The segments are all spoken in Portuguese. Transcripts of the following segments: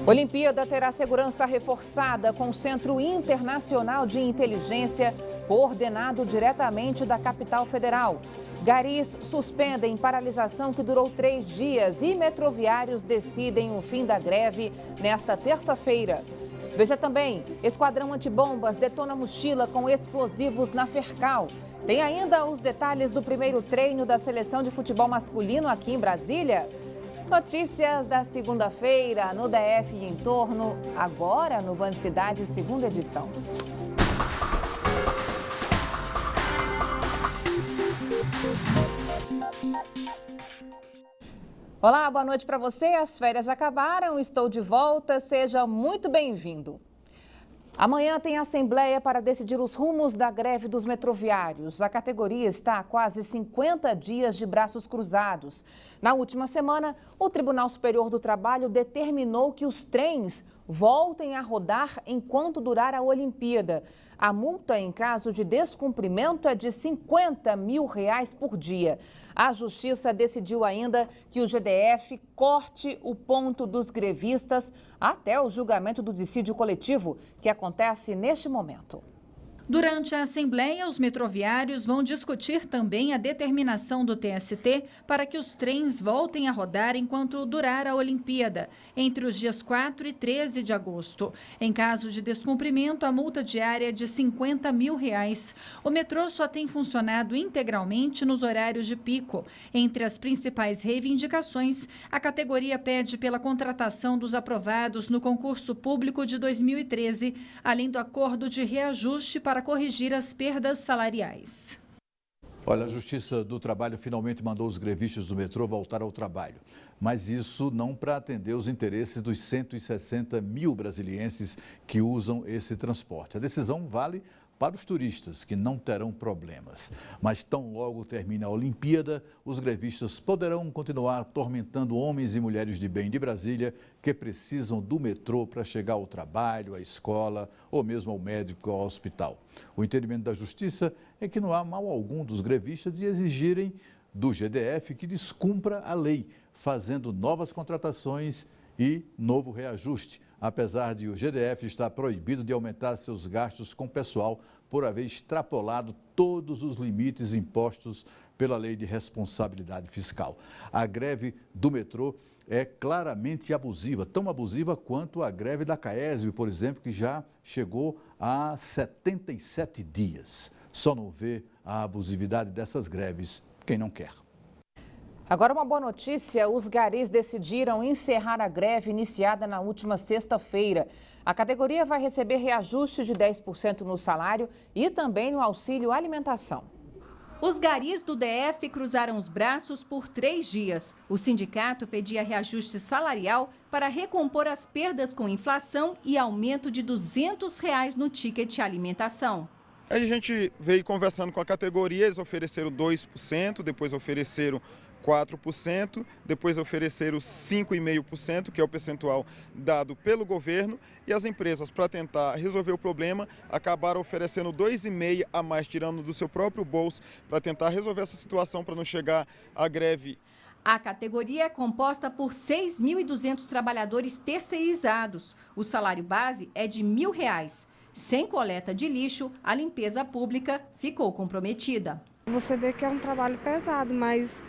Olimpíada terá segurança reforçada com o Centro Internacional de Inteligência, coordenado diretamente da capital federal. Garis suspendem paralisação que durou 3 dias e metroviários decidem o fim da greve nesta terça-feira. Veja também, esquadrão antibombas detona mochila com explosivos na Fercal. Tem ainda os detalhes do primeiro treino da seleção de futebol masculino aqui em Brasília. Notícias da segunda-feira no DF e em torno, agora no Band Cidade, segunda edição. Olá, boa noite para você. As férias acabaram, estou de volta, seja muito bem-vindo. Amanhã tem assembleia para decidir os rumos da greve dos metroviários. A categoria está há quase 50 dias de braços cruzados. Na última semana, o Tribunal Superior do Trabalho determinou que os trens voltem a rodar enquanto durar a Olimpíada. A multa em caso de descumprimento é de R$50 mil por dia. A Justiça decidiu ainda que o GDF corte o ponto dos grevistas até o julgamento do dissídio coletivo, que acontece neste momento. Durante a Assembleia, os metroviários vão discutir também a determinação do TST para que os trens voltem a rodar enquanto durar a Olimpíada, entre os dias 4 e 13 de agosto. Em caso de descumprimento, a multa diária é de R$50 mil. O metrô só tem funcionado integralmente nos horários de pico. Entre as principais reivindicações, a categoria pede pela contratação dos aprovados no concurso público de 2013, além do acordo de reajuste para corrigir as perdas salariais. Olha, a Justiça do Trabalho finalmente mandou os grevistas do metrô voltar ao trabalho. Mas isso não para atender os interesses dos 160 mil brasilienses que usam esse transporte. A decisão vale para os turistas, que não terão problemas. Mas tão logo termina a Olimpíada, os grevistas poderão continuar atormentando homens e mulheres de bem de Brasília que precisam do metrô para chegar ao trabalho, à escola ou mesmo ao médico ou ao hospital. O entendimento da Justiça é que não há mal algum dos grevistas de exigirem do GDF que descumpra a lei, fazendo novas contratações e novo reajuste, apesar de o GDF estar proibido de aumentar seus gastos com pessoal por haver extrapolado todos os limites impostos pela Lei de Responsabilidade Fiscal. A greve do metrô é claramente abusiva, tão abusiva quanto a greve da CAESB, por exemplo, que já chegou a 77 dias. Só não vê a abusividade dessas greves quem não quer. Agora uma boa notícia, os garis decidiram encerrar a greve iniciada na última sexta-feira. A categoria vai receber reajuste de 10% no salário e também no auxílio alimentação. Os garis do DF cruzaram os braços por 3 dias. O sindicato pedia reajuste salarial para recompor as perdas com inflação e aumento de R$200 no ticket alimentação. A gente veio conversando com a categoria, eles ofereceram 2%, depois ofereceram 4%, depois ofereceram 5,5%, que é o percentual dado pelo governo, e as empresas, para tentar resolver o problema, acabaram oferecendo 2,5% a mais, tirando do seu próprio bolso, para tentar resolver essa situação, para não chegar à greve. A categoria é composta por 6.200 trabalhadores terceirizados. O salário base é de R$1.000. Sem coleta de lixo, a limpeza pública ficou comprometida. Você vê que é um trabalho pesado, mas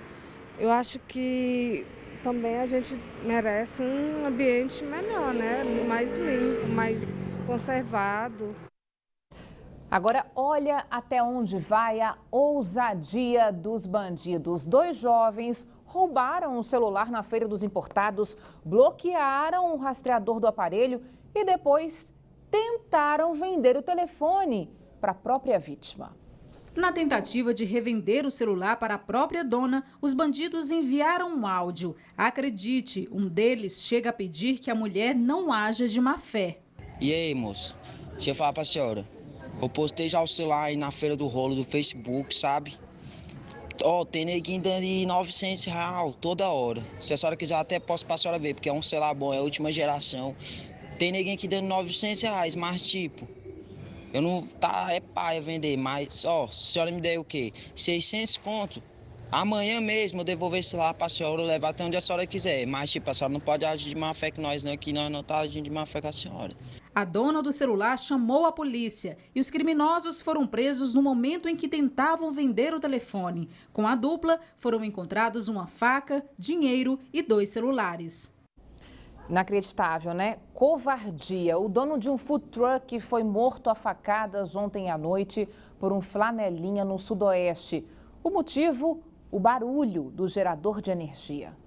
eu acho que também a gente merece um ambiente melhor, né? Mais limpo, mais conservado. Agora, olha até onde vai a ousadia dos bandidos. 2 jovens roubaram um celular na Feira dos Importados, bloquearam o rastreador do aparelho e depois tentaram vender o telefone para a própria vítima. Na tentativa de revender o celular para a própria dona, os bandidos enviaram um áudio. Acredite, um deles chega a pedir que a mulher não haja de má fé. E aí, moça? Deixa eu falar pra senhora. Eu postei já o celular aí na Feira do Rolo do Facebook, sabe? Ó, tem neguinho dando de R$900 toda hora. Se a senhora quiser, eu até posso pra senhora ver, porque é um celular bom, é a última geração. Tem neguinho aqui dando R$900, mas tipo... Eu não... Tá, é paia vender, mas, ó, se a senhora me der o quê? 600 conto, Amanhã mesmo eu devolver esse celular para a senhora, levar até onde a senhora quiser. Mas, tipo, a senhora não pode agir de má fé com nós, não, que nós não estamos agindo de má fé com a senhora. A dona do celular chamou a polícia e os criminosos foram presos no momento em que tentavam vender o telefone. Com a dupla, foram encontrados uma faca, dinheiro e 2 celulares. Inacreditável, né? Covardia. O dono de um food truck foi morto a facadas ontem à noite por um flanelinha no sudoeste. O motivo? O barulho do gerador de energia.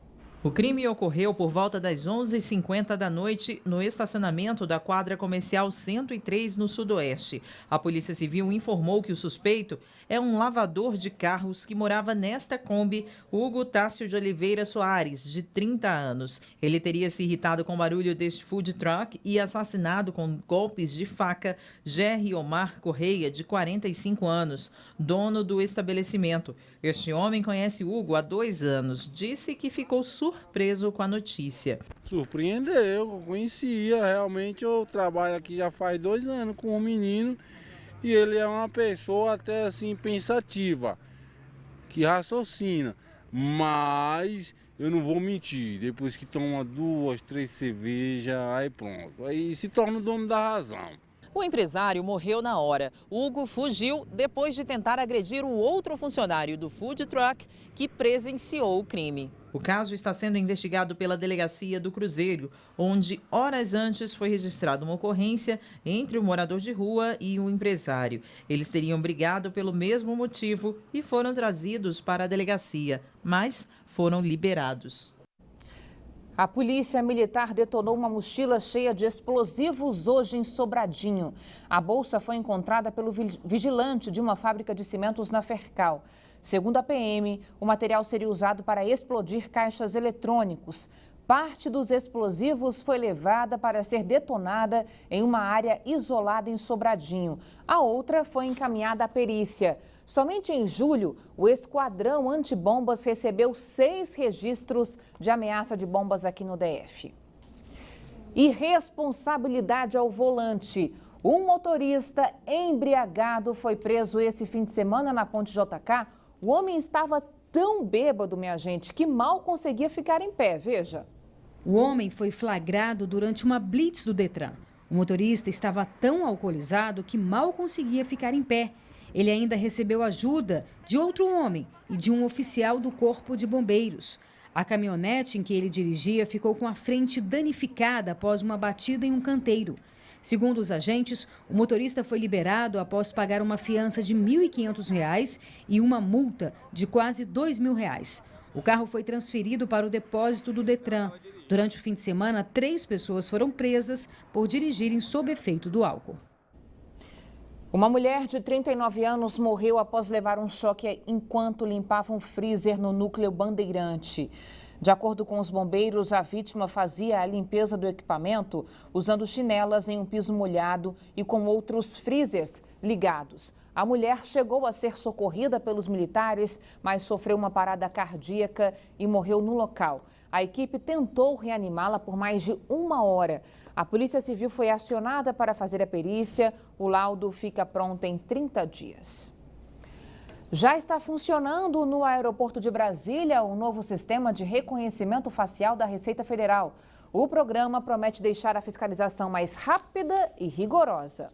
O crime ocorreu por volta das 11h50 da noite no estacionamento da quadra comercial 103 no sudoeste. A Polícia Civil informou que o suspeito é um lavador de carros que morava nesta Kombi, Hugo Tássio de Oliveira Soares, de 30 anos. Ele teria se irritado com o barulho deste food truck e assassinado com golpes de faca Jerry Omar Correia, de 45 anos, dono do estabelecimento. Este homem conhece Hugo há 2 anos. Disse que ficou surpreso com a notícia. Surpreendeu, eu conhecia, realmente eu trabalho aqui já faz 2 anos com um menino e ele é uma pessoa até assim pensativa, que raciocina, mas eu não vou mentir, depois que toma 2, 3 cervejas, aí pronto, aí se torna o dono da razão. O empresário morreu na hora. Hugo fugiu depois de tentar agredir o outro funcionário do food truck que presenciou o crime. O caso está sendo investigado pela Delegacia do Cruzeiro, onde horas antes foi registrada uma ocorrência entre o morador de rua e o empresário. Eles teriam brigado pelo mesmo motivo e foram trazidos para a delegacia, mas foram liberados. A polícia militar detonou uma mochila cheia de explosivos hoje em Sobradinho. A bolsa foi encontrada pelo vigilante de uma fábrica de cimentos na Fercal. Segundo a PM, o material seria usado para explodir caixas eletrônicos. Parte dos explosivos foi levada para ser detonada em uma área isolada em Sobradinho. A outra foi encaminhada à perícia. Somente em julho, o Esquadrão Antibombas recebeu 6 registros de ameaça de bombas aqui no DF. Irresponsabilidade ao volante. Um motorista embriagado foi preso esse fim de semana na Ponte JK. O homem estava tão bêbado, minha gente, que mal conseguia ficar em pé, veja. O homem foi flagrado durante uma blitz do Detran. O motorista estava tão alcoolizado que mal conseguia ficar em pé. Ele ainda recebeu ajuda de outro homem e de um oficial do Corpo de Bombeiros. A caminhonete em que ele dirigia ficou com a frente danificada após uma batida em um canteiro. Segundo os agentes, o motorista foi liberado após pagar uma fiança de R$ 1.500 e uma multa de quase R$ 2.000. O carro foi transferido para o depósito do Detran. Durante o fim de semana, 3 pessoas foram presas por dirigirem sob efeito do álcool. Uma mulher de 39 anos morreu após levar um choque enquanto limpava um freezer no núcleo Bandeirante. De acordo com os bombeiros, a vítima fazia a limpeza do equipamento usando chinelas em um piso molhado e com outros freezers ligados. A mulher chegou a ser socorrida pelos militares, mas sofreu uma parada cardíaca e morreu no local. A equipe tentou reanimá-la por mais de 1 hora. A Polícia Civil foi acionada para fazer a perícia. O laudo fica pronto em 30 dias. Já está funcionando no aeroporto de Brasília o novo sistema de reconhecimento facial da Receita Federal. O programa promete deixar a fiscalização mais rápida e rigorosa.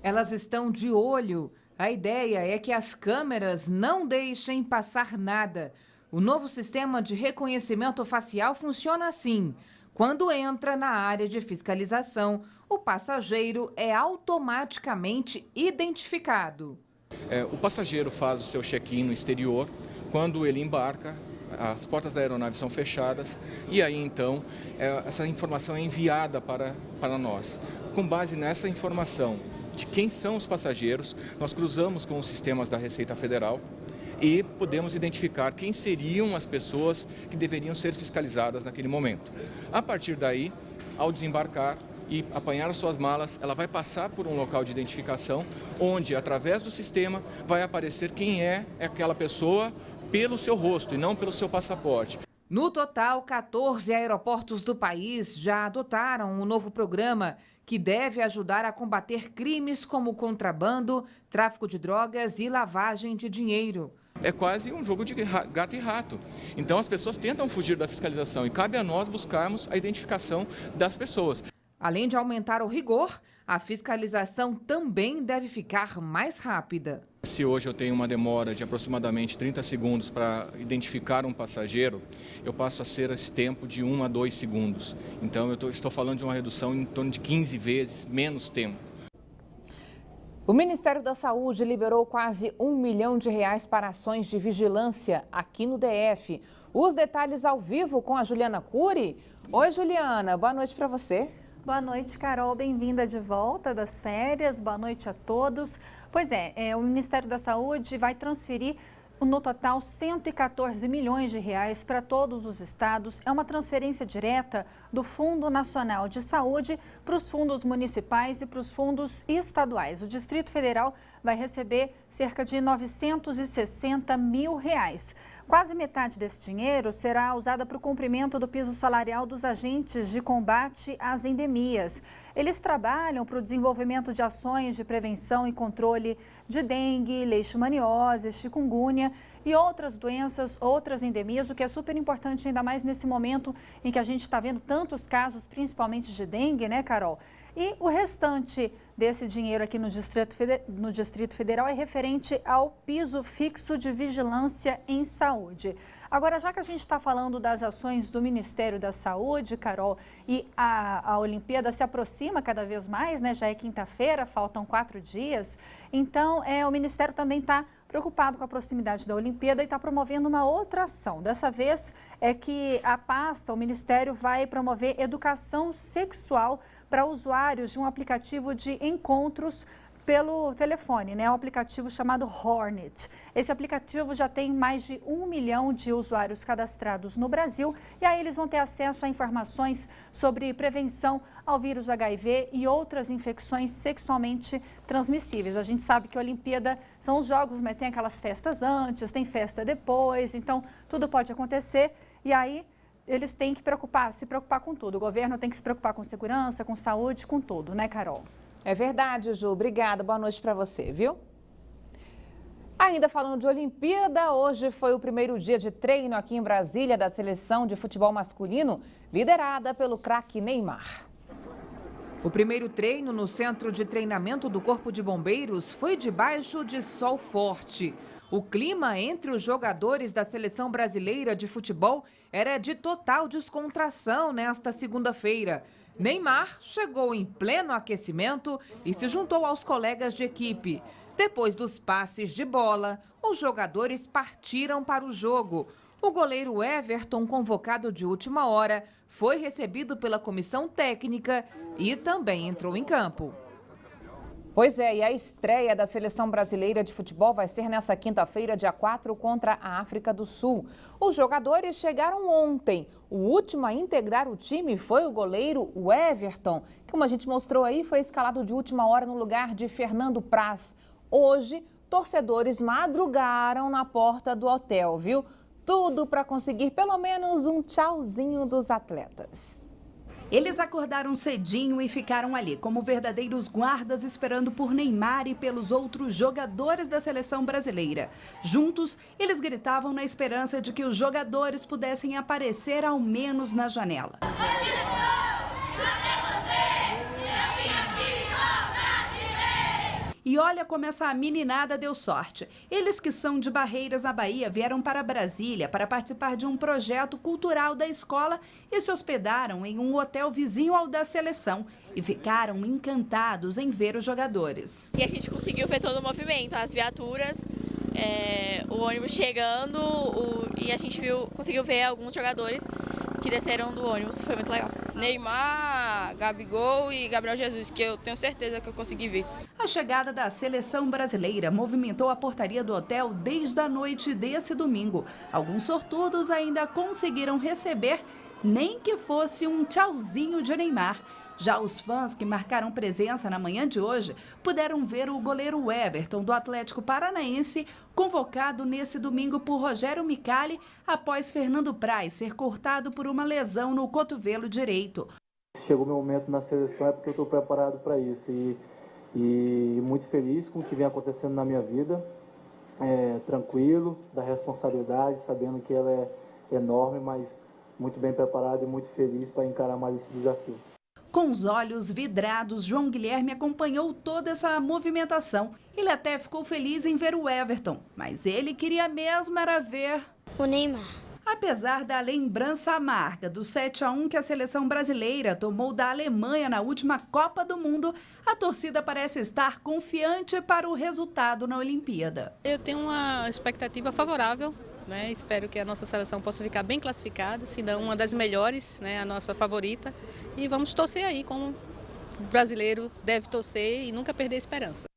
Elas estão de olho. A ideia é que as câmeras não deixem passar nada. O novo sistema de reconhecimento facial funciona assim. Quando entra na área de fiscalização, o passageiro é automaticamente identificado. O passageiro faz o seu check-in no exterior. Quando ele embarca, as portas da aeronave são fechadas e aí então essa informação é enviada para nós. Com base nessa informação de quem são os passageiros, nós cruzamos com os sistemas da Receita Federal e podemos identificar quem seriam as pessoas que deveriam ser fiscalizadas naquele momento. A partir daí, ao desembarcar e apanhar as suas malas, ela vai passar por um local de identificação, onde, através do sistema, vai aparecer quem é aquela pessoa pelo seu rosto e não pelo seu passaporte. No total, 14 aeroportos do país já adotaram um novo programa que deve ajudar a combater crimes como contrabando, tráfico de drogas e lavagem de dinheiro. É quase um jogo de gato e rato. Então as pessoas tentam fugir da fiscalização e cabe a nós buscarmos a identificação das pessoas. Além de aumentar o rigor, a fiscalização também deve ficar mais rápida. Se hoje eu tenho uma demora de aproximadamente 30 segundos para identificar um passageiro, eu passo a ser esse tempo de 1 a 2 segundos. Então eu estou falando de uma redução em torno de 15 vezes menos tempo. O Ministério da Saúde liberou quase R$1 milhão para ações de vigilância aqui no DF. Os detalhes ao vivo com a Juliana Cury. Oi, Juliana, boa noite para você. Boa noite, Carol. Bem-vinda de volta das férias. Boa noite a todos. Pois é, o Ministério da Saúde vai transferir no total 114 milhões de reais para todos os estados. É uma transferência direta do Fundo Nacional de Saúde para os fundos municipais e para os fundos estaduais. O Distrito Federal vai receber cerca de 960 mil reais. Quase metade desse dinheiro será usada para o cumprimento do piso salarial dos agentes de combate às endemias. Eles trabalham para o desenvolvimento de ações de prevenção e controle de dengue, leishmaniose, chikungunya e outras doenças, outras endemias, o que é super importante ainda mais nesse momento em que a gente está vendo tantos casos, principalmente de dengue, né, Carol? E o restante desse dinheiro aqui no Distrito Federal é referente ao piso fixo de vigilância em saúde. Agora, já que a gente está falando das ações do Ministério da Saúde, Carol, e a Olimpíada se aproxima cada vez mais, né? Já é quinta-feira, faltam 4 dias. Então, o Ministério também está preocupado com a proximidade da Olimpíada e está promovendo uma outra ação. Dessa vez é que a pasta, o Ministério, vai promover educação sexual para usuários de um aplicativo de encontros pelo telefone, né? Um aplicativo chamado Hornet. Esse aplicativo já tem mais de 1 milhão de usuários cadastrados no Brasil e aí eles vão ter acesso a informações sobre prevenção ao vírus HIV e outras infecções sexualmente transmissíveis. A gente sabe que a Olimpíada são os jogos, mas tem aquelas festas antes, tem festa depois, então tudo pode acontecer e aí eles têm que se preocupar com tudo. O governo tem que se preocupar com segurança, com saúde, com tudo, né, Carol? É verdade, Ju. Obrigada. Boa noite para você, viu? Ainda falando de Olimpíada, hoje foi o primeiro dia de treino aqui em Brasília da seleção de futebol masculino, liderada pelo craque Neymar. O primeiro treino no centro de treinamento do Corpo de Bombeiros foi debaixo de sol forte. O clima entre os jogadores da seleção brasileira de futebol era de total descontração nesta segunda-feira. Neymar chegou em pleno aquecimento e se juntou aos colegas de equipe. Depois dos passes de bola, os jogadores partiram para o jogo. O goleiro Everton, convocado de última hora, foi recebido pela comissão técnica e também entrou em campo. Pois é, e a estreia da seleção brasileira de futebol vai ser nessa quinta-feira, dia 4, contra a África do Sul. Os jogadores chegaram ontem. O último a integrar o time foi o goleiro Everton, que, como a gente mostrou aí, foi escalado de última hora no lugar de Fernando Praz. Hoje, torcedores madrugaram na porta do hotel, viu? Tudo para conseguir pelo menos um tchauzinho dos atletas. Eles acordaram cedinho e ficaram ali como verdadeiros guardas esperando por Neymar e pelos outros jogadores da seleção brasileira. Juntos, eles gritavam na esperança de que os jogadores pudessem aparecer ao menos na janela. E olha como essa meninada deu sorte. Eles que são de Barreiras, na Bahia, vieram para Brasília para participar de um projeto cultural da escola e se hospedaram em um hotel vizinho ao da seleção e ficaram encantados em ver os jogadores. E a gente conseguiu ver todo o movimento, as viaturas, o ônibus chegando e a gente conseguiu ver alguns jogadores que desceram do ônibus, foi muito legal. Neymar, Gabigol e Gabriel Jesus, que eu tenho certeza que eu consegui ver. A chegada da seleção brasileira movimentou a portaria do hotel desde a noite desse domingo. Alguns sortudos ainda conseguiram receber, nem que fosse um tchauzinho de Neymar. Já os fãs que marcaram presença na manhã de hoje puderam ver o goleiro Everton do Atlético Paranaense, convocado nesse domingo por Rogério Micali, após Fernando Praz ser cortado por uma lesão no cotovelo direito. Chegou meu momento na seleção é porque eu estou preparado para isso e muito feliz com o que vem acontecendo na minha vida. tranquilo da responsabilidade, sabendo que ela é enorme, mas muito bem preparado e muito feliz para encarar mais esse desafio. Com os olhos vidrados, João Guilherme acompanhou toda essa movimentação. Ele até ficou feliz em ver o Everton, mas ele queria mesmo era ver o Neymar. Apesar da lembrança amarga do 7-1 que a seleção brasileira tomou da Alemanha na última Copa do Mundo, a torcida parece estar confiante para o resultado na Olimpíada. Eu tenho uma expectativa favorável, né? Espero que a nossa seleção possa ficar bem classificada, se não uma das melhores, né? A nossa favorita. E vamos torcer aí, como o brasileiro deve torcer e nunca perder a esperança.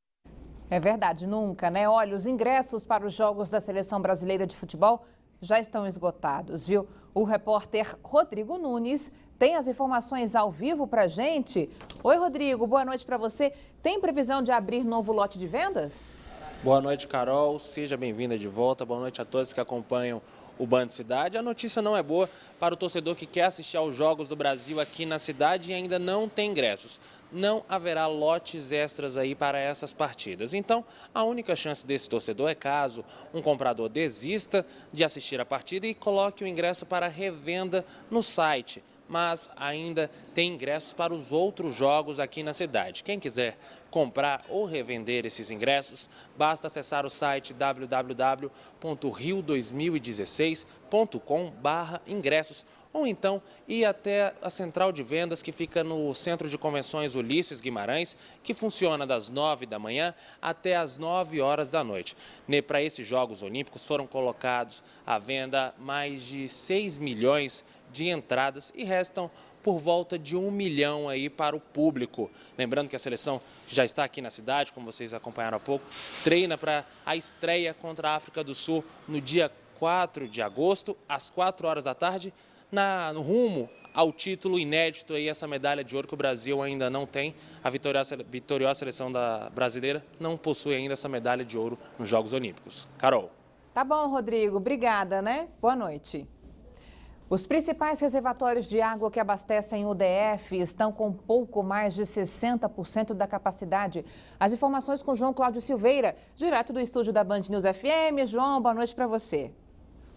É verdade, nunca, né? Olha, os ingressos para os Jogos da Seleção Brasileira de Futebol já estão esgotados, viu? O repórter Rodrigo Nunes tem as informações ao vivo pra gente. Oi, Rodrigo, boa noite para você. Tem previsão de abrir novo lote de vendas? Boa noite, Carol. Seja bem-vinda de volta. Boa noite a todos que acompanham o Band Cidade. A notícia não é boa para o torcedor que quer assistir aos Jogos do Brasil aqui na cidade e ainda não tem ingressos. Não haverá lotes extras aí para essas partidas. Então, a única chance desse torcedor é caso um comprador desista de assistir a partida e coloque o ingresso para revenda no site. Mas ainda tem ingressos para os outros jogos aqui na cidade. Quem quiser comprar ou revender esses ingressos, basta acessar o site www.rio2016.com/ingressos ou então ir até a central de vendas que fica no Centro de Convenções Ulisses Guimarães, que funciona das 9 da manhã até as 9 horas da noite. Para esses Jogos Olímpicos foram colocados à venda mais de 6 milhões de entradas e restam por volta de 1 milhão aí para o público. Lembrando que a seleção já está aqui na cidade, como vocês acompanharam há pouco, treina para a estreia contra a África do Sul no dia 4 de agosto, às 4 horas da tarde, no rumo ao título inédito, aí, essa medalha de ouro que o Brasil ainda não tem. A vitoriosa seleção brasileira não possui ainda essa medalha de ouro nos Jogos Olímpicos. Carol. Tá bom, Rodrigo. Obrigada, né? Boa noite. Os principais reservatórios de água que abastecem o DF estão com pouco mais de 60% da capacidade. As informações com João Cláudio Silveira, direto do estúdio da Band News FM. João, boa noite para você.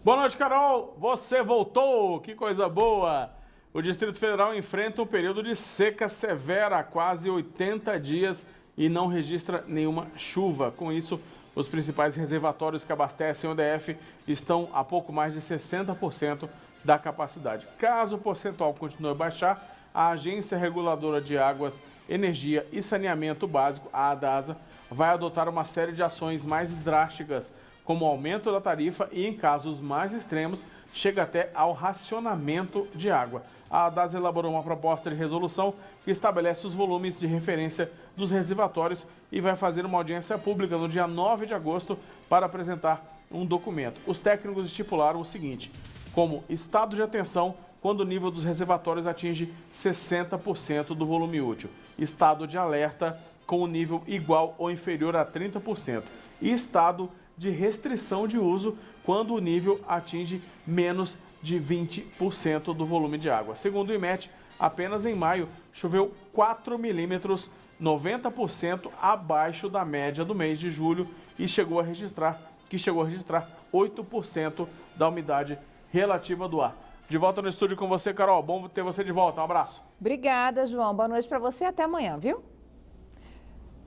Boa noite, Carol. Você voltou, que coisa boa. O Distrito Federal enfrenta um período de seca severa há quase 80 dias e não registra nenhuma chuva. Com isso, os principais reservatórios que abastecem o DF estão a pouco mais de 60% da capacidade. Caso o percentual continue a baixar, a Agência Reguladora de Águas, Energia e Saneamento Básico, a ADASA, vai adotar uma série de ações mais drásticas, como o aumento da tarifa e, em casos mais extremos, chega até ao racionamento de água. A ADASA elaborou uma proposta de resolução que estabelece os volumes de referência dos reservatórios e vai fazer uma audiência pública no dia 9 de agosto para apresentar um documento. Os técnicos estipularam o seguinte: como estado de atenção quando o nível dos reservatórios atinge 60% do volume útil, estado de alerta com o nível igual ou inferior a 30% e estado de restrição de uso quando o nível atinge menos de 20% do volume de água. Segundo o IMET, apenas em maio choveu 4 milímetros, 90% abaixo da média do mês de julho e chegou a registrar 8% da umidade relativa do ar. De volta no estúdio com você, Carol. Bom ter você de volta. Um abraço. Obrigada, João. Boa noite para você e até amanhã, viu?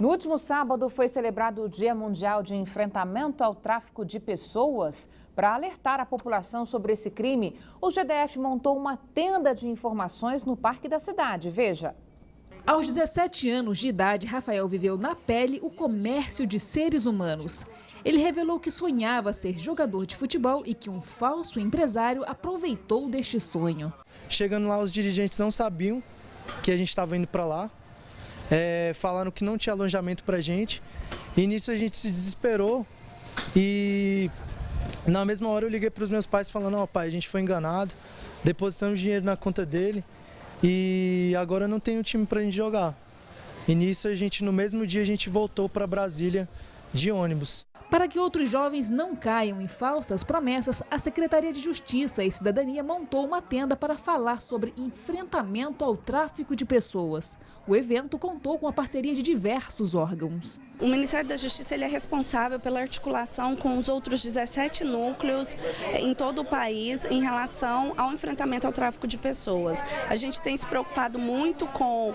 No último sábado foi celebrado o Dia Mundial de Enfrentamento ao Tráfico de Pessoas. Para alertar a população sobre esse crime, o GDF montou uma tenda de informações no Parque da Cidade. Veja. Aos 17 anos de idade, Rafael viveu na pele o comércio de seres humanos. Ele revelou que sonhava ser jogador de futebol e que um falso empresário aproveitou deste sonho. Chegando lá, os dirigentes não sabiam que a gente estava indo para lá. Falaram que não tinha alojamento pra gente e nisso a gente se desesperou e na mesma hora eu liguei para os meus pais falando: ó, pai, a gente foi enganado, depositamos dinheiro na conta dele e agora não tem um time pra gente jogar. E nisso no mesmo dia a gente voltou para Brasília de ônibus. Para que outros jovens não caiam em falsas promessas, a Secretaria de Justiça e Cidadania montou uma tenda para falar sobre enfrentamento ao tráfico de pessoas. O evento contou com a parceria de diversos órgãos. O Ministério da Justiça ele é responsável pela articulação com os outros 17 núcleos em todo o país em relação ao enfrentamento ao tráfico de pessoas. A gente tem se preocupado muito com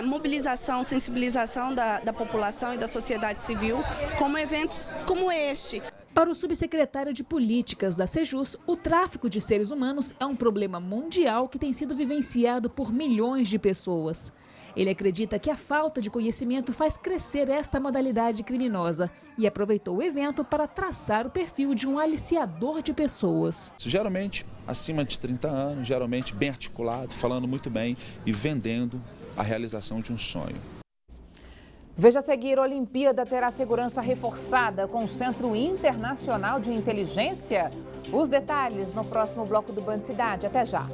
mobilização, sensibilização da população e da sociedade civil, como eventos como este. Para o subsecretário de Políticas da Sejus, o tráfico de seres humanos é um problema mundial que tem sido vivenciado por milhões de pessoas. Ele acredita que a falta de conhecimento faz crescer esta modalidade criminosa e aproveitou o evento para traçar o perfil de um aliciador de pessoas. Geralmente acima de 30 anos, geralmente bem articulado, falando muito bem e vendendo a realização de um sonho. Veja a seguir, a Olimpíada terá segurança reforçada com o Centro Internacional de Inteligência. Os detalhes no próximo bloco do Band Cidade. Até já.